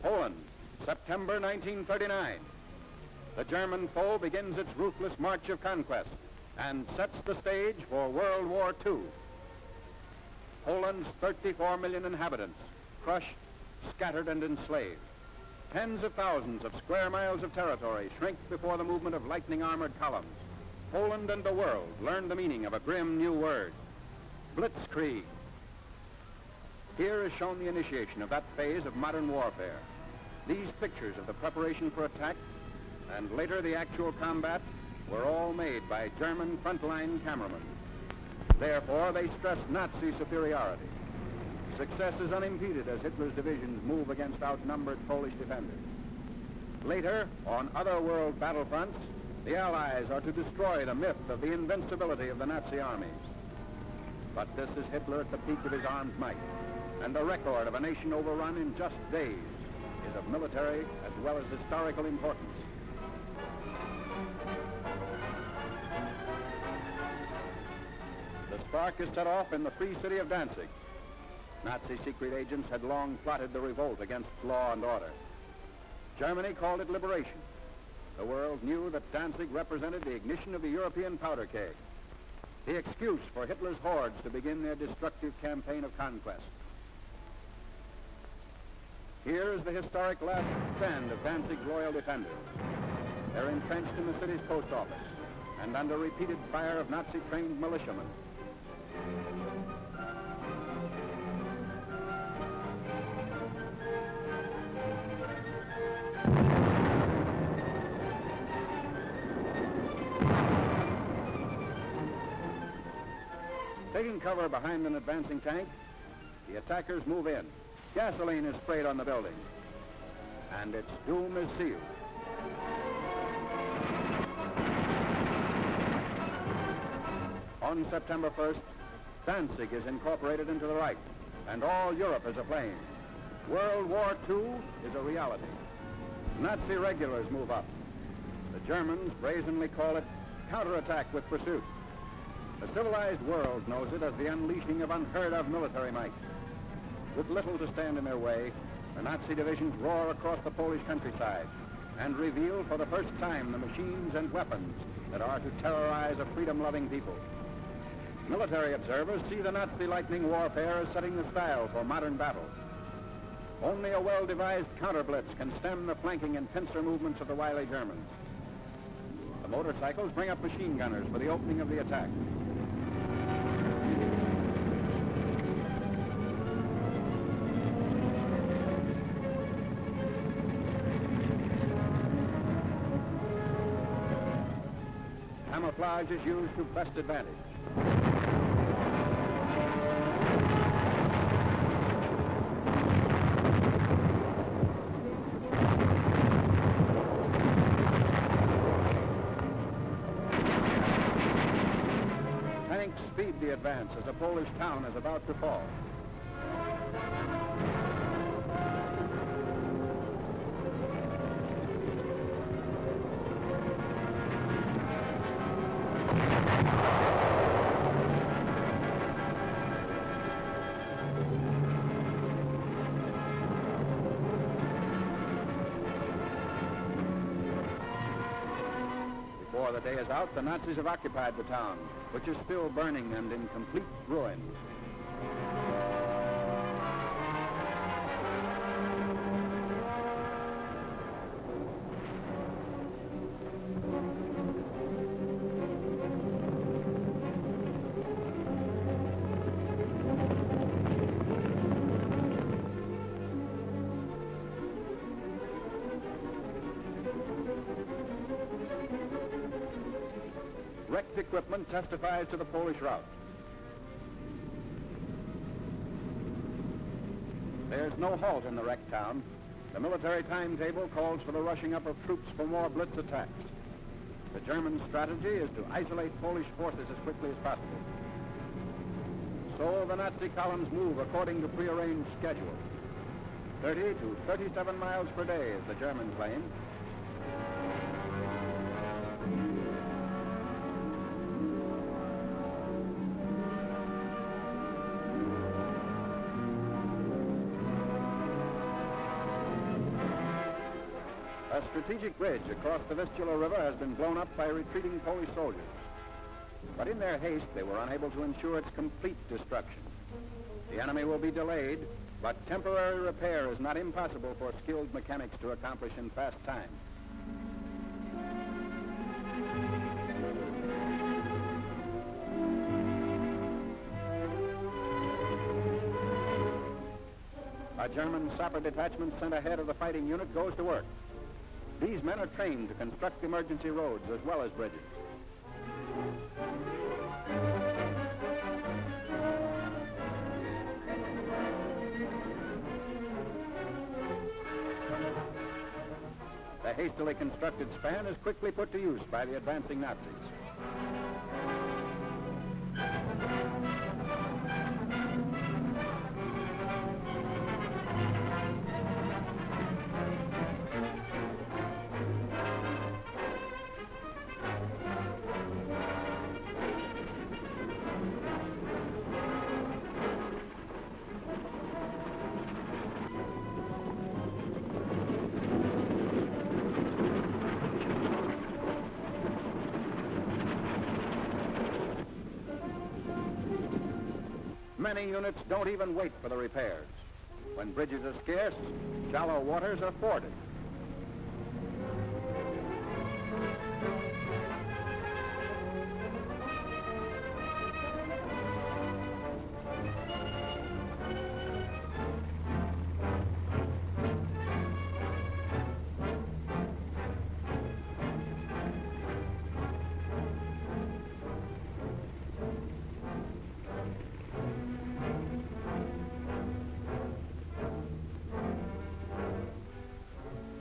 Poland, September 1939. The German foe begins its ruthless march of conquest and sets the stage for World War II. Poland's 34 million inhabitants, crushed, scattered, and enslaved. Tens of thousands of square miles of territory shrink before the movement of lightning armored columns. Poland and the world learn the meaning of a grim new word, blitzkrieg. Here is shown the initiation of that phase of modern warfare. These pictures of the preparation for attack and later the actual combat were all made by German frontline cameramen. Therefore, they stress Nazi superiority. Success is unimpeded as Hitler's divisions move against outnumbered Polish defenders. Later, on other world battlefronts, the Allies are to destroy the myth of the invincibility of the Nazi armies. But this is Hitler at the peak of his armed might, and the record of a nation overrun in just days is of military as well as historical importance. The spark is set off in the free city of Danzig. Nazi secret agents had long plotted the revolt against law and order. Germany called it liberation. The world knew that Danzig represented the ignition of the European powder keg, the excuse for Hitler's hordes to begin their destructive campaign of conquest. Here is the historic last stand of Danzig's loyal defenders. They're entrenched in the city's post office and under repeated fire of Nazi-trained militiamen. Taking cover behind an advancing tank, the attackers move in. Gasoline is sprayed on the building, and its doom is sealed. On September 1st, Danzig is incorporated into the Reich, and all Europe is aflame. World War II is a reality. Nazi regulars move up. The Germans brazenly call it counterattack with pursuit. The civilized world knows it as the unleashing of unheard-of military might. With little to stand in their way, the Nazi divisions roar across the Polish countryside and reveal for the first time the machines and weapons that are to terrorize a freedom-loving people. Military observers see the Nazi lightning warfare as setting the style for modern battle. Only a well-devised counter-blitz can stem the flanking and pincer movements of the wily Germans. The motorcycles bring up machine gunners for the opening of the attack. Camouflage is used to best advantage. Tanks speed the advance as a Polish town is about to fall. Before the day is out, the Nazis have occupied the town, which is still burning and in complete ruins. Wrecked equipment testifies to the Polish rout. There's no halt in the wrecked town. The military timetable calls for the rushing up of troops for more blitz attacks. The German strategy is to isolate Polish forces as quickly as possible. So the Nazi columns move according to prearranged schedule. 30 to 37 miles per day is the German claim. A strategic bridge across the Vistula River has been blown up by retreating Polish soldiers. But in their haste, they were unable to ensure its complete destruction. The enemy will be delayed, but temporary repair is not impossible for skilled mechanics to accomplish in fast time. A German sapper detachment sent ahead of the fighting unit goes to work. These men are trained to construct emergency roads as well as bridges. The hastily constructed span is quickly put to use by the advancing Nazis. Many units don't even wait for the repairs. When bridges are scarce, shallow waters are forded.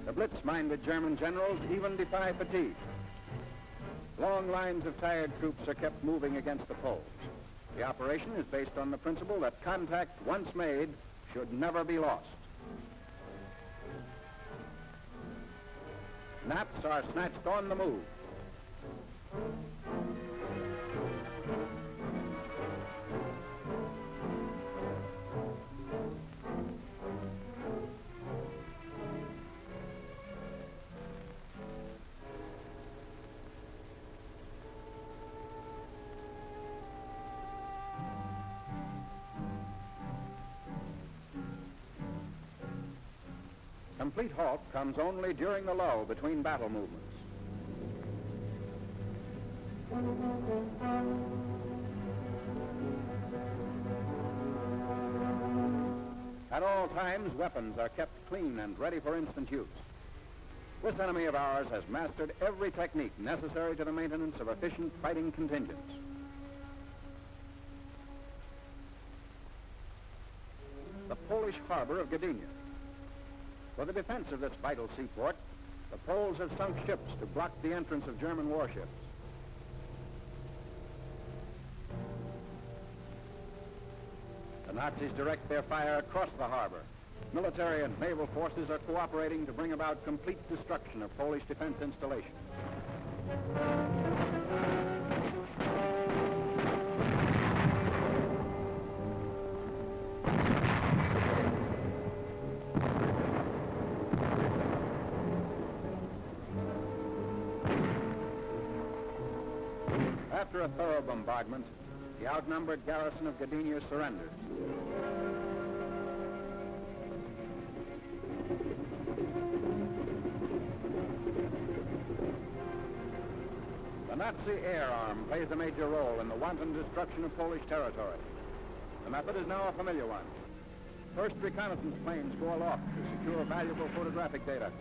The blitz-minded German generals even defy fatigue. Long lines of tired troops are kept moving against the Poles. The operation is based on the principle that contact, once made, should never be lost. Naps are snatched on the move. Complete halt comes only during the lull between battle movements. At all times, weapons are kept clean and ready for instant use. This enemy of ours has mastered every technique necessary to the maintenance of efficient fighting contingents. The Polish harbor of Gdynia. For the defense of this vital seaport, the Poles have sunk ships to block the entrance of German warships. The Nazis direct their fire across the harbor. Military and naval forces are cooperating to bring about complete destruction of Polish defense installations. After a thorough bombardment, the outnumbered garrison of Gdynia surrenders. The Nazi air arm plays a major role in the wanton destruction of Polish territory. The method is now a familiar one. First reconnaissance planes go aloft to secure valuable photographic data.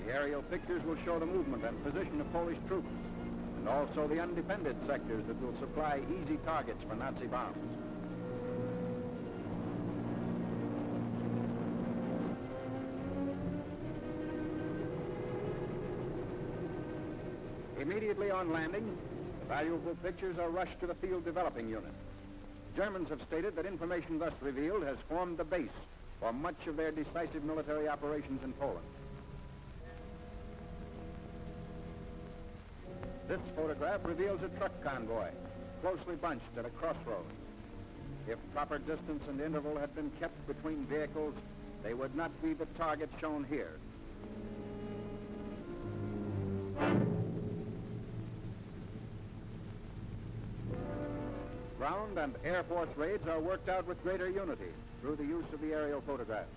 The aerial pictures will show the movement and position of Polish troops, and also the undefended sectors that will supply easy targets for Nazi bombs. Immediately on landing, the valuable pictures are rushed to the field developing unit. Germans have stated that information thus revealed has formed the base for much of their decisive military operations in Poland. This photograph reveals a truck convoy, closely bunched at a crossroads. If proper distance and interval had been kept between vehicles, they would not be the target shown here. ground and Air Force raids are worked out with greater unity through the use of the aerial photographs.